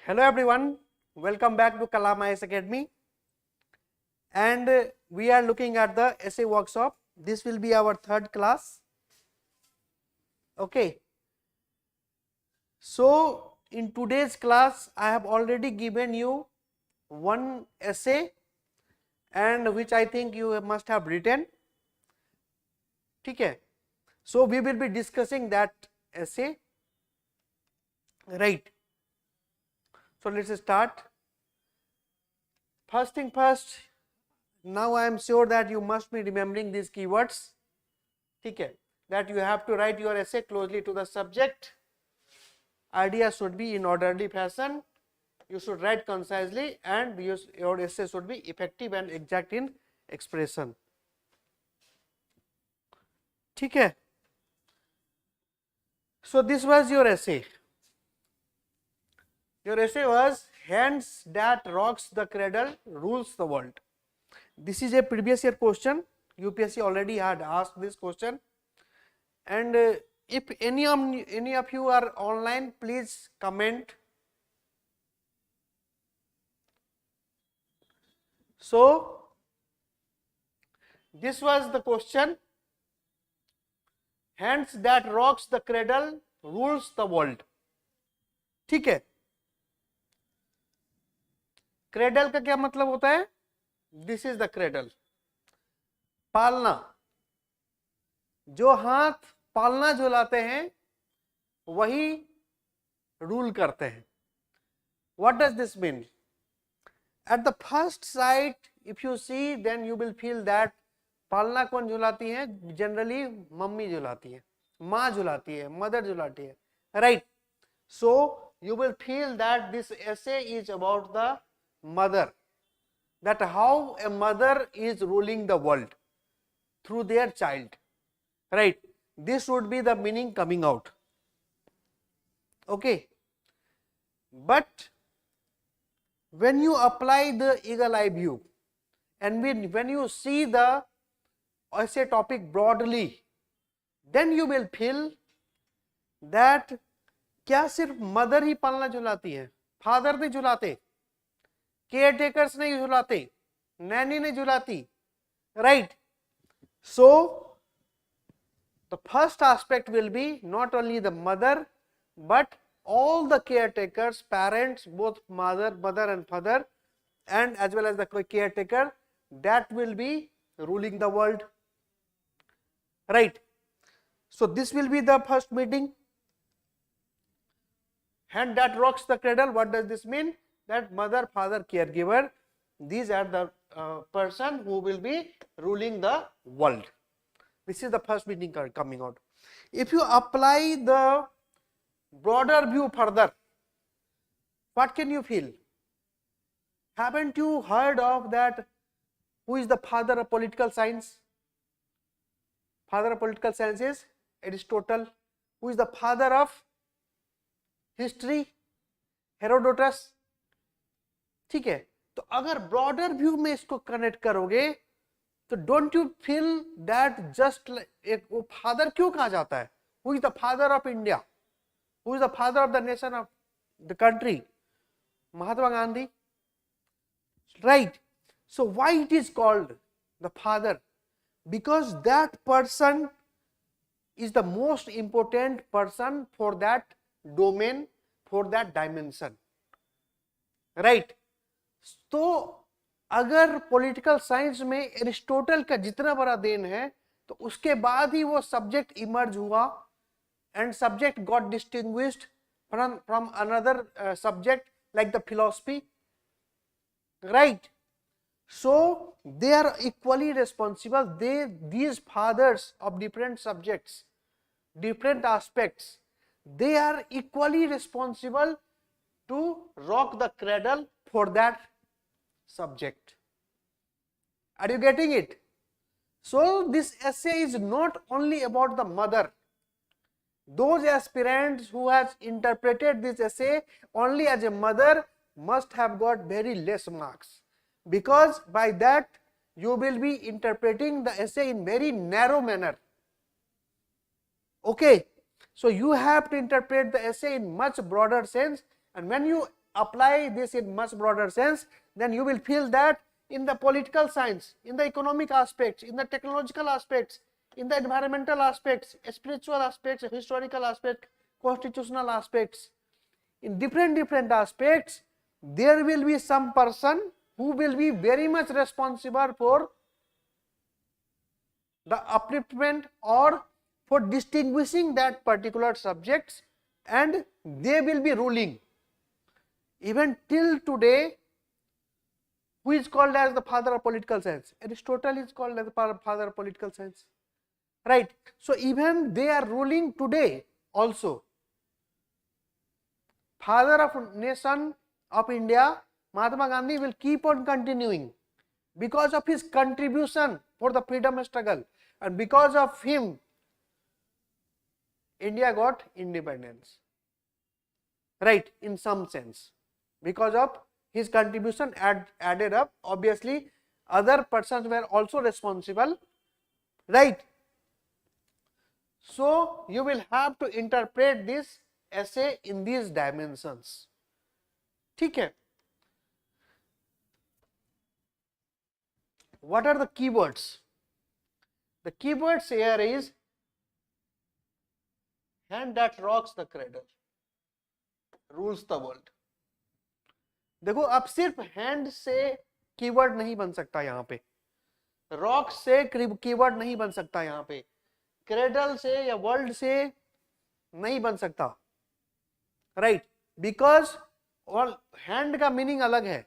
Hello everyone, welcome back to Kalam IAS Academy, and we are looking at the essay workshop. This will be our third class. Okay, so in today's class I have already given you one essay and which I think you must have written. Okay, so we will be discussing that essay, right? So let's start. First thing first, now I am sure that you must be remembering these keywords. Okay, that you have to write your essay closely to the subject. Idea should be in orderly fashion. You should write concisely, and your essay should be effective and exact in expression. Okay. So this was your essay. Your essay was "Hands that rocks the cradle rules the world." This is a previous year question. UPSC already had asked this question, and if any of you are online, please comment. So this was the question. Hands that rocks the cradle rules the world. ठीक है, cradle का क्या मतलब होता है? This is the cradle, पालना। जो हाथ पालना झुलाते हैं वही रूल करते हैं। What does this mean? At the first sight if you see, then you will feel that पालना कौन झुलाती है? जनरली मम्मी झुलाती है, माँ झुलाती है, मदर झुलाती है, right? So you will feel that this essay is about the mother, that how a mother is ruling the world through their child, right? This would be the meaning coming out. Okay, but when you apply the eagle eye view and when you see the essay topic broadly, then you will feel that क्या सिर्फ mother ही पालना झुलाती है? Father नहीं झुलाते, care takers नहीं झुलाते, nanny नहीं झुलाती, right? So the first aspect will be not only the mother but all the caretakers, parents, both mother and father, and as well as the caretaker, that will be ruling the world, right? So this will be the first meeting. Hand that rocks the cradle, what does this mean? That mother, father, caregiver, these are the person who will be ruling the world. This is the first meaning coming out. If you apply the broader view further, what can you feel? Haven't you heard of that? Who is the father of political science? Father of political science is Aristotle. Who is the father of history? Herodotus. ठीक है, तो अगर broader view में इसको connect करोगे तो don't you feel that just एक वो फादर क्यों कहा जाता है? Who is the father of India? Who is the father of the nation of the country? Mahatma Gandhi, right? So why it is called the father? Because that person is the most important person for that domain, for that dimension, right? तो अगर political science में Aristotle का जितना बड़ा then है तो उसके बाद ही वो सब्जेक्ट इमर्ज हुआ and subject got distinguished from another subject like the philosophy, right? So they are equally responsible. These fathers of different subjects, different aspects, they are equally responsible to rock the cradle for that subject. Are you getting it? So this essay is not only about the mother. Those aspirants who has interpreted this essay only as a mother must have got very less marks, because by that you will be interpreting the essay in very narrow manner. Okay, so you have to interpret the essay in much broader sense, and when you apply this in much broader sense, then you will feel that in the political science, in the economic aspects, in the technological aspects, in the environmental aspects, spiritual aspects, historical aspects, constitutional aspects, in different aspects, there will be some person who will be very much responsible for the upliftment or for distinguishing that particular subjects, and they will be ruling. Even till today, who is called as the father of political science? Aristotle is called as the father of political science, right? So even they are ruling today also. Father of nation of India, Mahatma Gandhi, will keep on continuing because of his contribution for the freedom struggle, and because of him India got independence, right? In some sense, because of his contribution added up. Obviously other persons were also responsible, right? So you will have to interpret this essay in these dimensions. ठीक है? What are the keywords? The keywords here is hand that rocks the cradle, rules the world. देखो अब सिर्फ hand से keyword नहीं बन सकता यहाँ पे, रॉक से कीवर्ड नहीं बन सकता यहाँ पे, क्रेडल से या वर्ल्ड से नहीं बन सकता, राइट? बिकॉज ऑल हैंड का मीनिंग अलग है,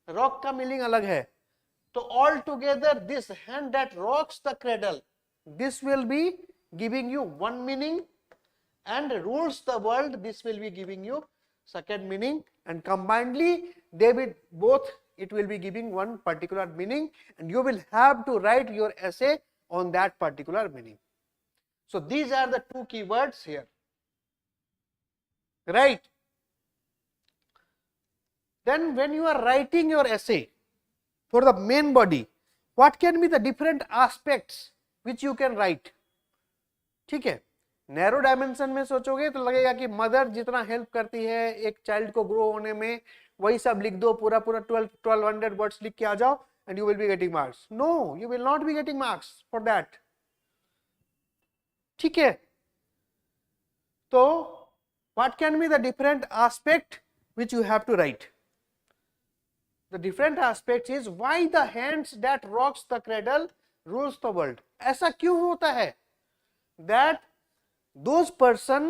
रॉक का मीनिंग अलग है. तो all together this hand that rocks the cradle, this will be giving you one meaning, and rules the world, this will be giving you second meaning, and combinedly they will both, it will be giving one particular meaning, and you will have to write your essay on that particular meaning. So these are the two keywords here, right? Then when you are writing your essay for the main body, what can be the different aspects which you can write? ठीक है, narrow dimension में सोचोगे तो लगेगा कि mother जितना help करती है एक चाइल्ड को ग्रो होने में, वही सब लिख दो, पूरा 1200 वर्ड्स लिख के आ जाओ and you will be getting marks. No, you will not be getting marks for that. ठीक है, तो what can be the different aspect which you have to write? The different aspect is why the hands that rocks the cradle rules the world. ऐसा क्यों होता है that those person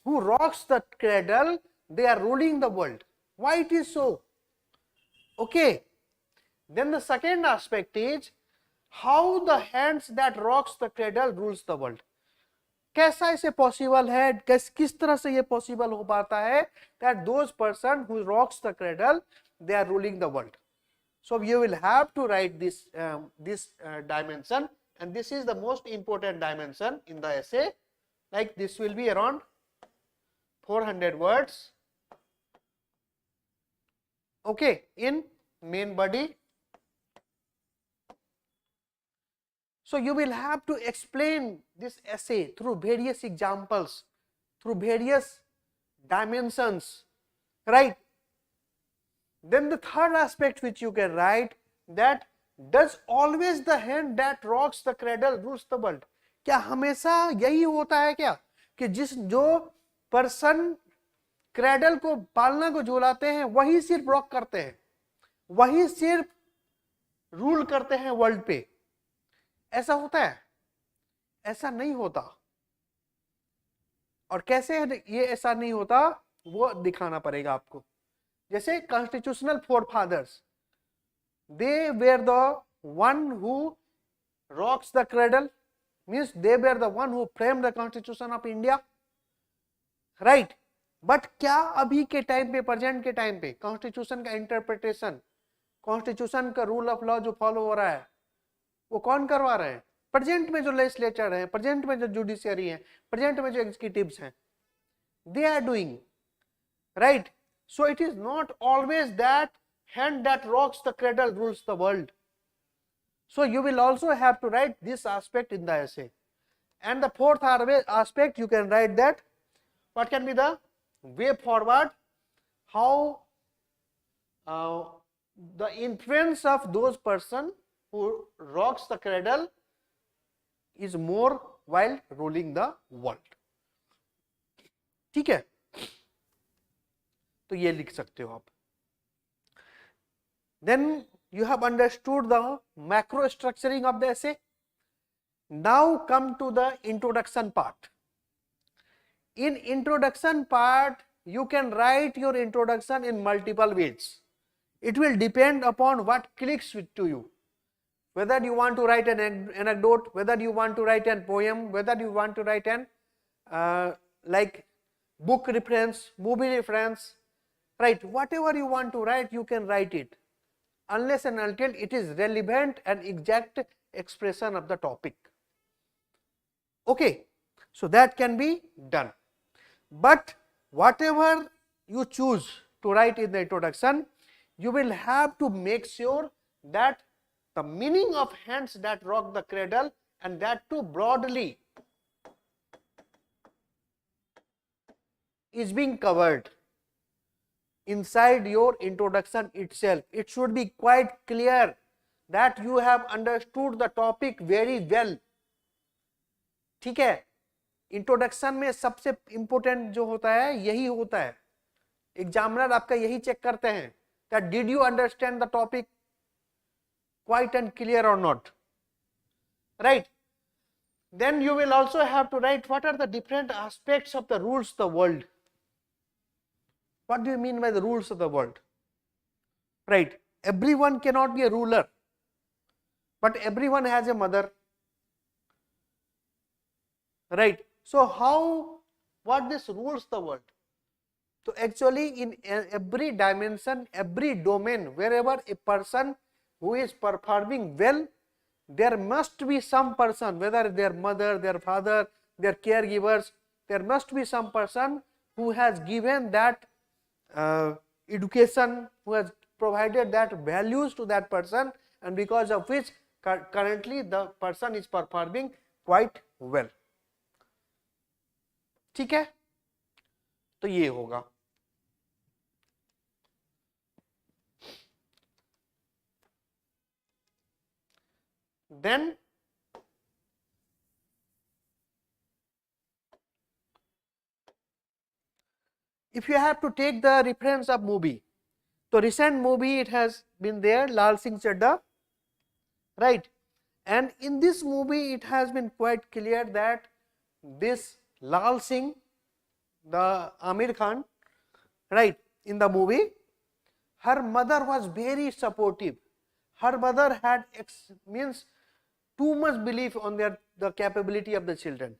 who rocks the cradle, they are ruling the world? Why it is so? Okay, then the second aspect is how the hands that rocks the cradle rules the world. कैसा इसे possible है, किस तरह से ये possible हो पाता है that those person who rocks the cradle, they are ruling the world. So you will have to write this dimension, and this is the most important dimension in the essay. Like this will be around 400 words, okay, in main body. So you will have to explain this essay through various examples, through various dimensions, right? Then the third aspect which you can write, that does always the hand that rocks the cradle rules the world? क्या हमेशा यही होता है क्या कि जो person cradle को, पालना को झूलाते हैं, वही सिर्फ रॉक करते हैं, वही सिर्फ रूल करते हैं वर्ल्ड पे? ऐसा होता है? ऐसा नहीं होता. और कैसे ये ऐसा नहीं होता वो दिखाना पड़ेगा आपको. जैसे constitutional forefathers, they were the one who rocks the cradle, means they were the one who framed the constitution of India, right? But क्या अभी के टाइम पे, प्रेजेंट के टाइम पे कॉन्स्टिट्यूशन का इंटरप्रिटेशन, कॉन्स्टिट्यूशन का रूल ऑफ लॉ जो follow हो रहा है, वो कौन करवा रहे हैं? प्रेजेंट में जो लेजिस्लेचर है, प्रेजेंट में जो जुडिशियरी है, प्रेजेंट में जो एग्जीक्यूटिव्स हैं, they are doing, right? So it is not always that hand that rocks the cradle rules the world. So you will also have to write this aspect in the essay. And the fourth aspect, you can write that what can be the way forward, how the influence of those person who rocks the cradle is more while ruling the world. ठीक है, तो ये लिख सकते हो आप. Then you have understood the macro structuring of the essay. Now come to the introduction part. In introduction part, you can write your introduction in multiple ways. It will depend upon what clicks to you. Whether you want to write an anecdote, whether you want to write a poem, whether you want to write an like book reference, movie reference, right? Whatever you want to write, you can write it, unless and until it is relevant and exact expression of the topic. Okay, so that can be done. But whatever you choose to write in the introduction, you will have to make sure that the meaning of hands that rock the cradle, and that too broadly, is being covered inside your introduction itself. It should be quite clear that you have understood the topic very well. ठीक है, introduction में सबसे important जो होता है यही होता है. एग्जामिनर आपका यही चेक करते हैं that did you understand the topic quite and clear or not, right? Then you will also have to write what are the different aspects of the rules of the world. What do you mean by the rules of the world, right? Everyone cannot be a ruler, but everyone has a mother, right? So how, what this rules the world? So actually in every dimension, every domain, wherever a person who is performing well, there must be some person, whether their mother, their father, their caregivers, there must be some person who has given that education, who has provided that values to that person, and because of which currently the person is performing quite well. ठीक है, तो ये होगा. Then if you have to take the reference of movie, so recent movie it has been there, Lal Singh Chadda, right? And in this movie it has been quite clear that this Lal Singh, the Amir Khan, right, in the movie, her mother was very supportive. Her mother had means too much belief on the capability of the children.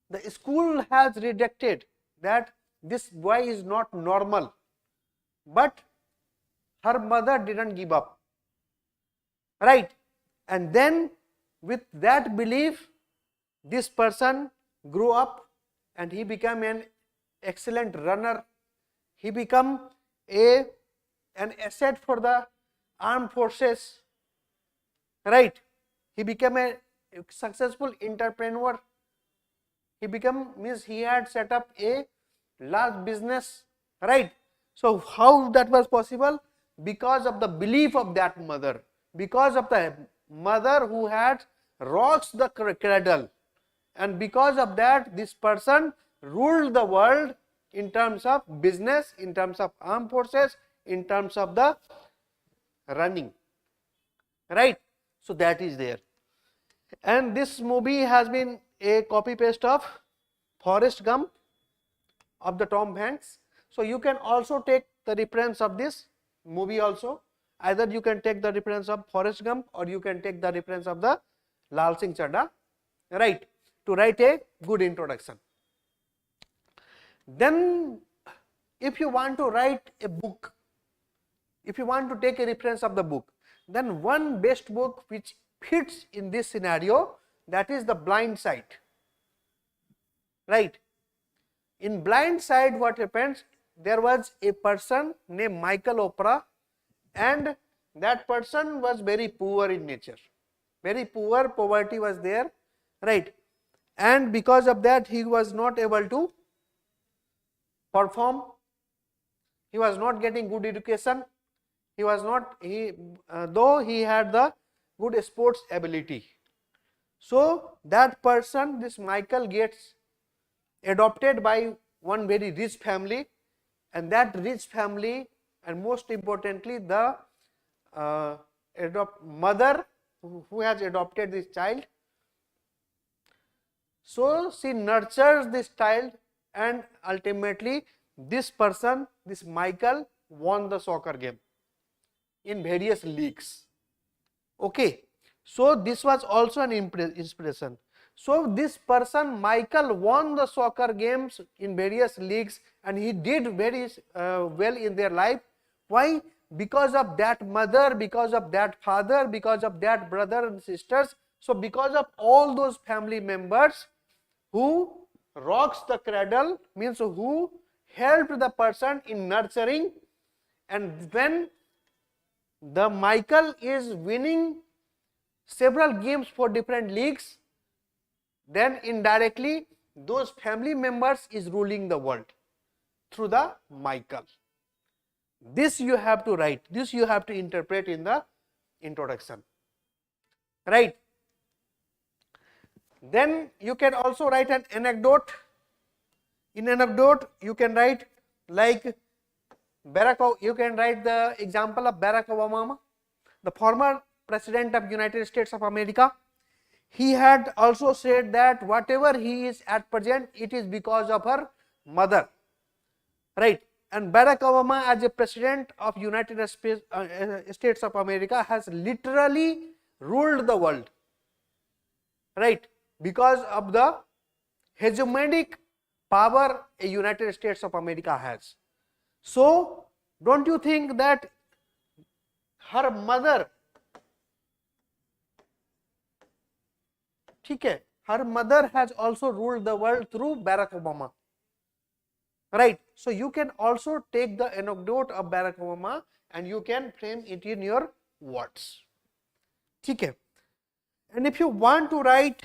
The school has rejected that this boy is not normal, but her mother didn't give up, right? And then with that belief, this person grew up and he became an excellent runner. He became an asset for the armed forces, right? He became a successful entrepreneur. He became, means he had set up a large business, right? So how that was possible? Because of the belief of that mother, because of the mother who had rocked the cradle, and because of that this person ruled the world in terms of business, in terms of armed forces, in terms of the running, right? So that is there. And this movie has been a copy paste of Forrest Gump of the Tom Hanks. So you can also take the reference of this movie also. Either you can take the reference of Forrest Gump or you can take the reference of the Lal Singh Chadda, right, to write a good introduction. Then if you want to write a book, if you want to take a reference of the book, then one best book which fits in this scenario, that is The Blind Side, right? In Blind Side, what happens, there was a person named Michael Oprah, and that person was very poor in nature, very poor, poverty was there, right? And because of that he was not able to perform, he was not getting good education, He was not, though he had the good sports ability. So that person, this Michael, gets adopted by one very rich family, and that rich family, and most importantly the mother who has adopted this child, so she nurtures this child, and ultimately this person, this Michael, won the soccer game in various leagues. Okay, so this was also an inspiration. So this person Michael won the soccer games in various leagues, and he did very well in their life. Why? Because of that mother, because of that father, because of that brother and sisters. So because of all those family members who rocks the cradle, means who helped the person in nurturing, and when the Michael is winning several games for different leagues, then indirectly those family members is ruling the world through the Michael. This you have to write, this you have to interpret in the introduction, right? Then you can also write an anecdote. In anecdote you can write like you can write the example of Barack Obama, the former President of United States of America. He had also said that whatever he is at present, it is because of her mother, right? And Barack Obama, as a President of United States of America, has literally ruled the world, right? Because of the hegemonic power a United States of America has. So don't you think that her mother, her mother has also ruled the world through Barack Obama, right? So you can also take the anecdote of Barack Obama and you can frame it in your words. Okay. And if you want to write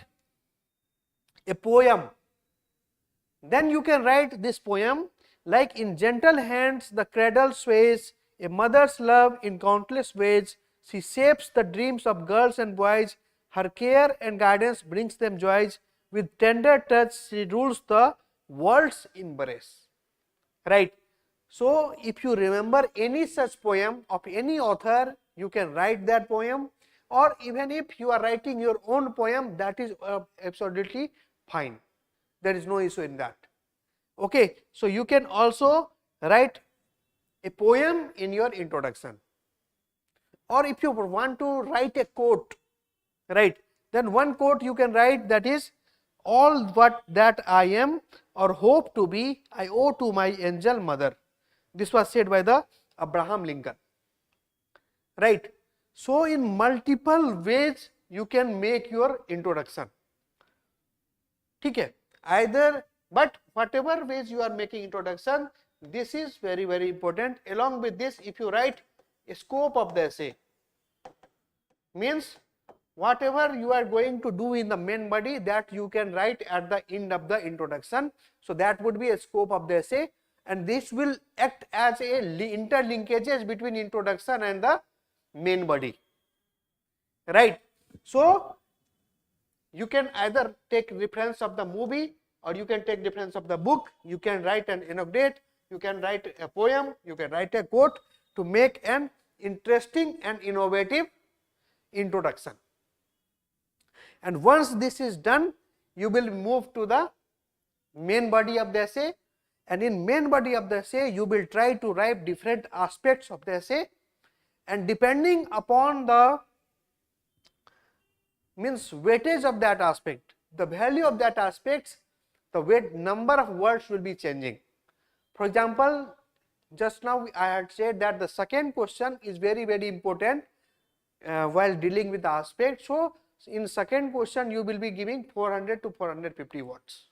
a poem, then you can write this poem like, in gentle hands the cradle sways, a mother's love in countless ways, she shapes the dreams of girls and boys, her care and guidance brings them joys, with tender touch she rules the world's embrace, right? So if you remember any such poem of any author, you can write that poem, or even if you are writing your own poem, that is absolutely fine, there is no issue in that. Okay, so you can also write a poem in your introduction, or if you want to write a quote, right, then one quote you can write, that is, all what that I am or hope to be, I owe to my angel mother. This was said by the Abraham Lincoln, right? So in multiple ways you can make your introduction, okay? Either, but whatever ways you are making introduction, this is very, very important. Along with this, if you write a scope of the essay, means whatever you are going to do in the main body, that you can write at the end of the introduction. So that would be a scope of the essay, and this will act as a interlinkages between introduction and the main body, right? So you can either take reference of the movie, or you can take reference of the book, you can write an anecdote, you can write a poem, you can write a quote to make an interesting and innovative introduction. And once this is done, you will move to the main body of the essay, and in main body of the essay you will try to write different aspects of the essay, and depending upon the weightage of that aspect, the value of that aspect, the weight number of words will be changing. For example, just now I had said that the second question is very, very important while dealing with the aspect. So in second question you will be giving 400 to 450 words,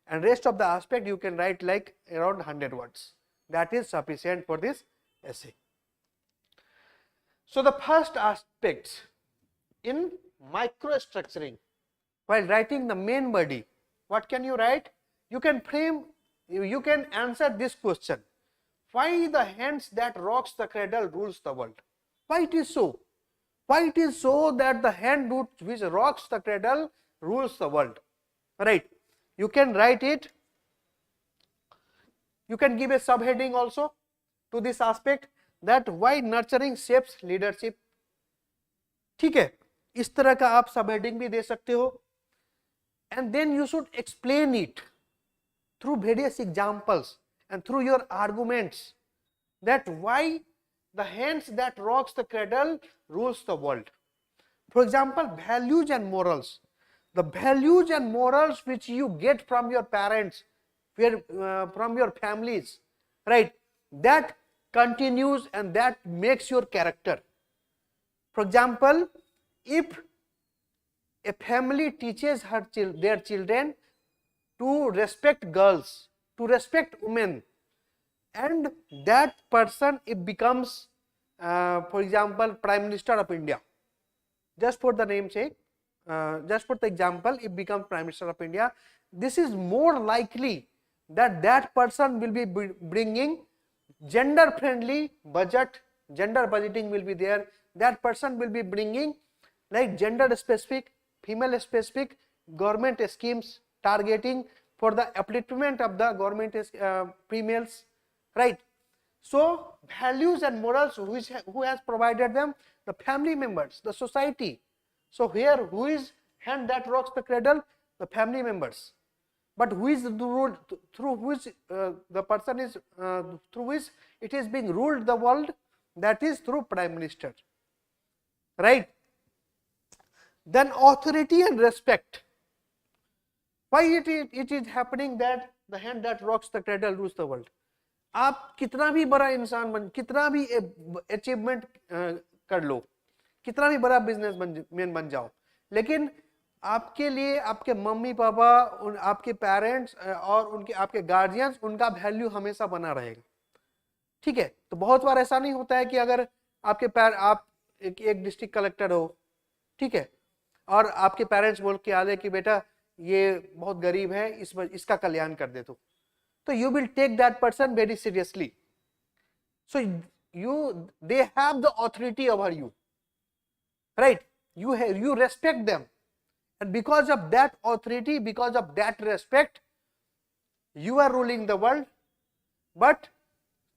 and rest of the aspect you can write like around 100 words. That is sufficient for this essay. So the first aspect in microstructuring, while writing the main body, what can you write? You can frame, you can answer this question: why the hands that rocks the cradle rules the world? Why it is so? Why it is so that the hand which rocks the cradle rules the world? Right? You can write it. You can give a subheading also to this aspect, that why nurturing shapes leadership. ठीक है, इस तरह का आप subheading भी दे सकते हो. And then you should explain it through various examples and through your arguments, that why the hands that rocks the cradle rules the world. For example, values and morals. The values and morals which you get from your parents, from your families, right, that continues and that makes your character. For example, if a family teaches their children to respect girls, to respect women, and that person, it becomes, for example, Prime Minister of India, just for the name's sake, just for the example, it becomes Prime Minister of India, this is more likely that that person will be bringing gender friendly budget, gender budgeting will be there, that person will be bringing like gender specific, female specific government schemes targeting for the upliftment of the government females, right? So values and morals, who has provided them? The family members, the society. So here, who is hand that rocks the cradle? The family members. But who is the rule through which the person is through which it is being ruled the world? That is through Prime Minister, right? Then authority and respect. Why it is happening that the hand that rocks the cradle rules the world? आप कितना भी बड़ा इंसान बन, कितना भी achievement कर लो, कितना भी बड़ा बिजनेसमैन बन जाओ, लेकिन आपके लिए आपके मम्मी पापा, आपके पेरेंट्स और उनके आपके गार्जियंस, उनका वैल्यू हमेशा बना रहेगा. ठीक है, तो बहुत बार ऐसा नहीं होता है कि अगर आपके आप एक डिस्ट्रिक्ट कलेक्टर हो, ठीक है, और आपके पेरेंट्स बोल के आ रहे कि बेटा ये बहुत गरीब है, इसका कल्याण कर दे, तो you will take that person very seriously. So they have the authority over you, right? You respect them, and because of that authority, because of that respect, you are ruling the world, but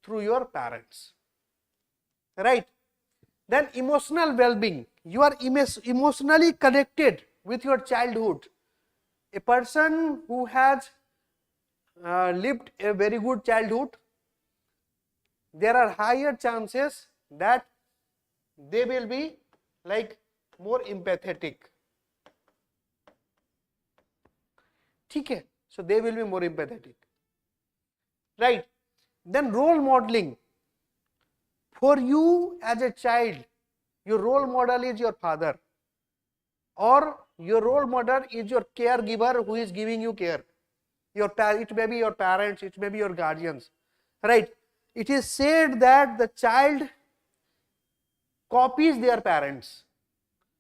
through your parents, right? Then emotional well-being. You are emotionally connected with your childhood. A person who has lived a very good childhood, there are higher chances that they will be like more empathetic. ठीक है, so they will be more empathetic, right? Then role modeling. For you as a child, your role model is your father, or your role model is your caregiver who is giving you care. It may be your parents, it may be your guardians, right? It is said that the child copies their parents.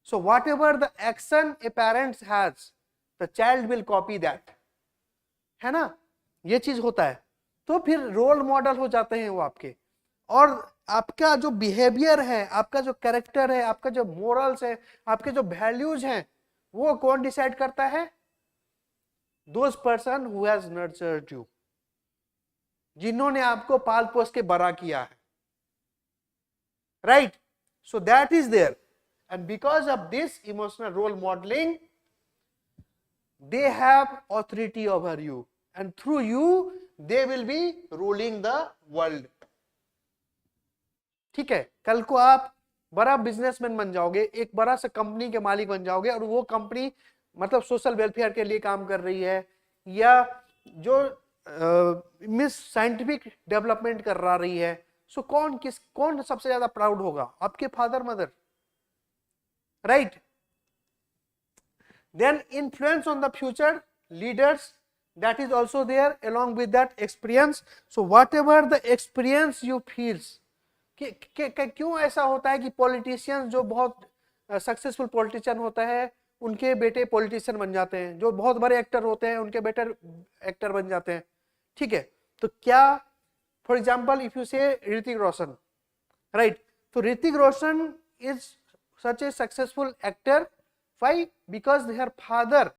So whatever the action a parent has, the child will copy that, है ना? ये चीज होता है. तो फिर role model हो जाते हैं वो आपके, और आपका जो बिहेवियर है, आपका जो कैरेक्टर है, आपका जो मोरल्स है, आपके जो वैल्यूज हैं, वो कौन डिसाइड करता है? Those person who has nurtured you, जिन्होंने आपको पाल पोस के बड़ा किया है, right? So that is there, and because of this emotional role modeling, they have authority over you, and through you they will be ruling the world. ठीक है, कल को आप बड़ा बिजनेसमैन बन जाओगे, एक बड़ा सा कंपनी के मालिक बन जाओगे, और वो कंपनी मतलब सोशल वेलफेयर के लिए काम कर रही है, या जो मिस साइंटिफिक डेवलपमेंट कर रही है, सो कौन सबसे ज्यादा प्राउड होगा? आपके father mother, right? Then influence on the future leaders, that is also there along with that experience. So whatever the experience you feels, क्यों ऐसा होता है कि पॉलिटिशियंस जो बहुत सक्सेसफुल पॉलिटिशियन होता है, उनके बेटे पॉलिटिशियन बन जाते हैं, जो बहुत बड़े एक्टर होते हैं उनके बेटे एक्टर बन जाते हैं, ठीक है? तो क्या For example, if you say Hrithik Roshan, right? So Hrithik Roshan is such a successful actor. Why? Because their father